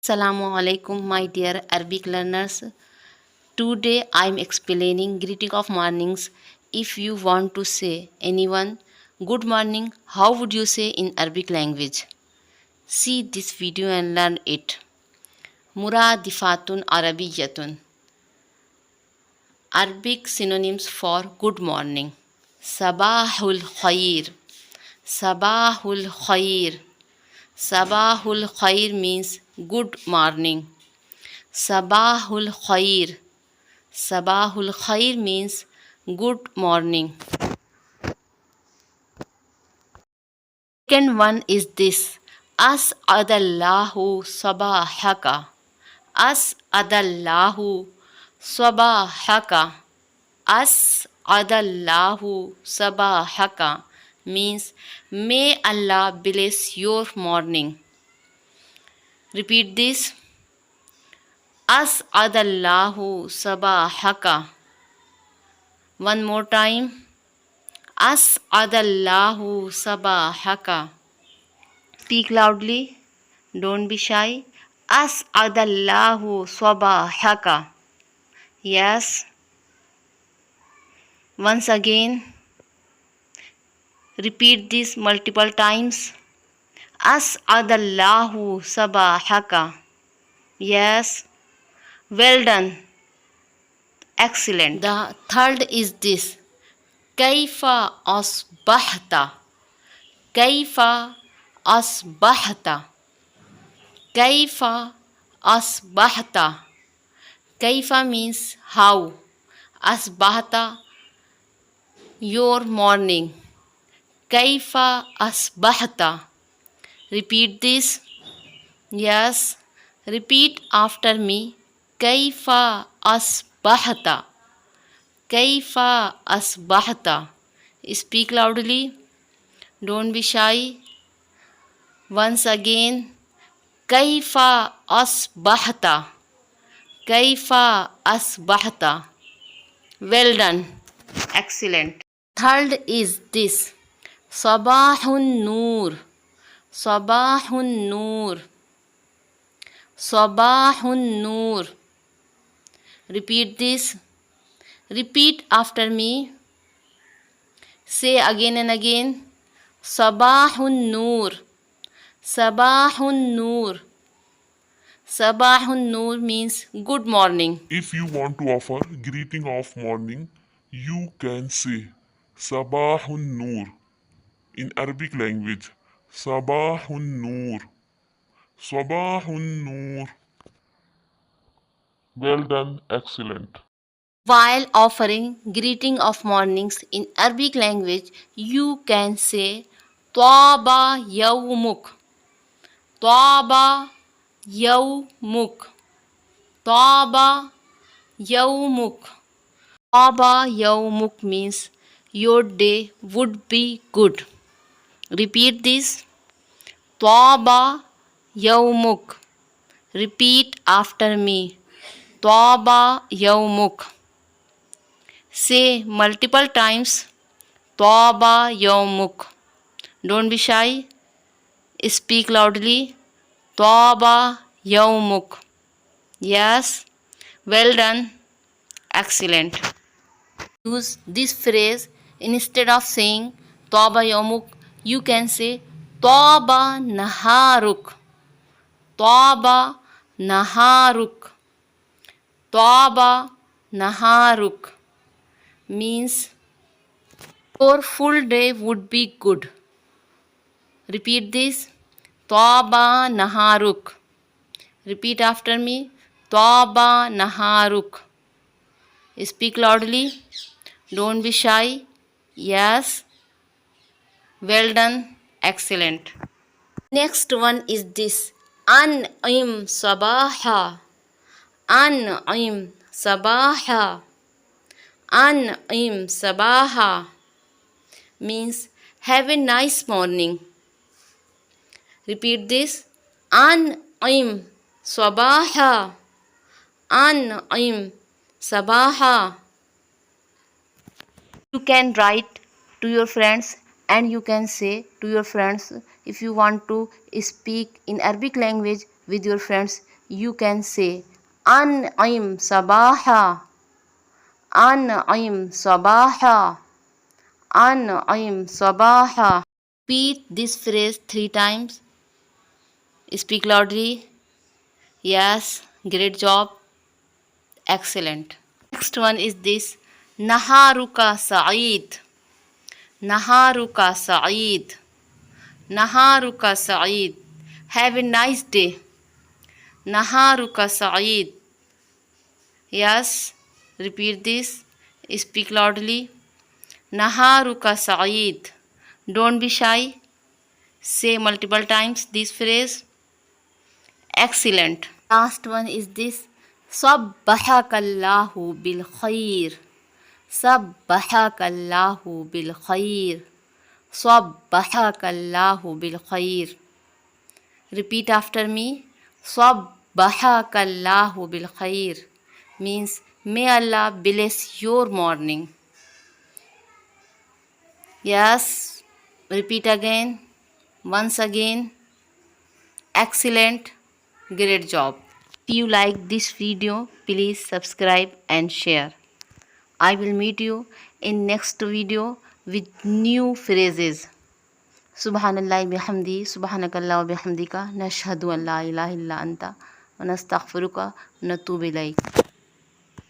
Assalamu alaikum, my dear Arabic learners. Today I am explaining greeting of mornings. If you want to say anyone good morning, how would you say in Arabic language? See this video and learn it. Muradifatun Arabiyatun. Arabic synonyms for good morning. Sabahul khair. Sabahul khair. Sabahul khair means good morning. Sabahul khair. Sabahul khair means good morning. Second one is this. As'adallahu sabahaka. As'adallahu sabahaka. As'adallahu sabahaka means may Allah bless your morning. Repeat this. As'adallahu sabahaka. One more time. As'adallahu sabahaka. Speak loudly. Don't be shy. As'adallahu sabahaka. Yes. Once again. Repeat this multiple times. As'adallahu sabahaka. Yes. Well done. Excellent. The third is this. Kaifa asbahta. Kaifa asbahta. Kaifa asbahta. Kaifa means how. Asbahta, your morning. Kaifa asbahta. Repeat this. Yes. Repeat after me. Kaifa asbahta. Kaifa asbahta. Speak loudly. Don't be shy. Once again. Kaifa asbahta. Kaifa asbahta. Well done. Excellent. Third is this. Sabahun Noor. Sabahun Noor. Sabahun Noor. Repeat this. Repeat after me. Say again and again. Sabahun Noor. Sabahun Noor. Sabahun Noor means good morning. If you want to offer greeting of morning, you can say Sabahun Noor in Arabic language. Sabahun Noor. Sabahun Noor. Well done, excellent. While offering greeting of mornings in Arabic language, you can say Taba Yawmuk. Taba Yawmuk. Taba Yawmuk. Taba Yawmuk means your day would be good. Repeat this. Taba Yawmuk. Repeat after me. Taba Yawmuk. Say multiple times. Taba Yawmuk. Don't be shy. Speak loudly. Taba Yawmuk. Yes. Well done. Excellent. Use this phrase instead of saying Taba Yawmuk. You can say Taba Naharuk. Taba Naharuk. Taba Naharuk means your full day would be good. Repeat this. Taba Naharuk. Repeat after me. Taba Naharuk. Speak loudly. Don't be shy. Yes. Well done. Excellent. Next one is this. An'im sabaha. An'im sabaha. An'im sabaha means have a nice morning. Repeat this. An'im sabaha. An'im sabaha. You can write to your friends and you can say to your friends if you want to speak in Arabic language with your friends, you can say أنعم صباحا أنعم صباحا أنعم صباحا. Repeat this phrase 3 times. Speak loudly. Yes, great job. Excellent. Next one is this. Naharuka Sa'id. Naharuka Sa'id. Naharuka Sa'id. Have a nice day. Naharuka Sa'id. Yes, repeat this. Speak loudly. Naharuka Sa'id. Don't be shy. Say multiple times this phrase. Excellent. Last one is this. Sabbahakallahu bil khair. Sabbahakallahu bil khair. Sabbahakallahu bil khair. Repeat after me. Sabbahakallahu bil khair means may Allah bless your morning. Yes, repeat again. Once again. Excellent. Great job. If you like this video, please subscribe and share. I will meet you in next video with new phrases. Subhanallah bihamdi, subhanakallah wa bihamdika, nashhadu an la ilaha illa anta, wa nastaghfiruka wa natubu ilayk.